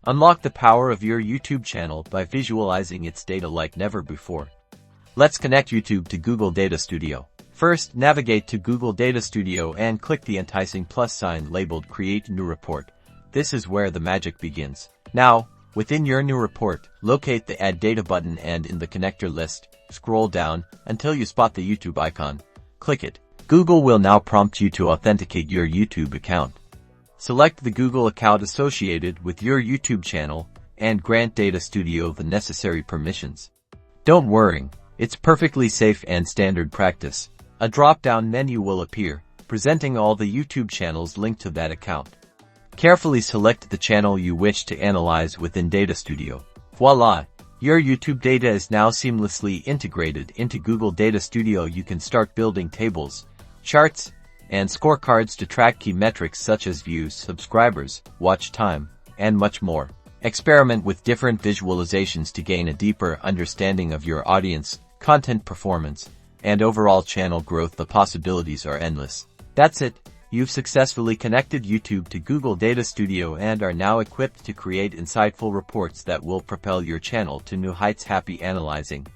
Unlock the power of your YouTube channel by visualizing its data like never before. Let's connect YouTube to Google Data Studio. First, navigate to Google Data Studio and click the enticing plus sign labeled Create New Report. This is where the magic begins. Now, within your new report, locate the Add Data button and in the connector list, scroll down until you spot the YouTube icon. Click it. Google will now prompt you to authenticate your YouTube account. Select the Google account associated with your YouTube channel and grant Data Studio the necessary permissions. Don't worry, it's perfectly safe and standard practice. A drop-down menu will appear, presenting all the YouTube channels linked to that account. Carefully select the channel you wish to analyze within Data Studio. Voila! Your YouTube data is now seamlessly integrated into Google Data Studio. You can start building tables, charts, and scorecards to track key metrics such as views, subscribers, watch time, and much more. Experiment with different visualizations to gain a deeper understanding of your audience, content performance, and overall channel growth. The possibilities are endless. That's it. You've successfully connected YouTube to Google Data Studio and are now equipped to create insightful reports that will propel your channel to new heights. Happy analyzing!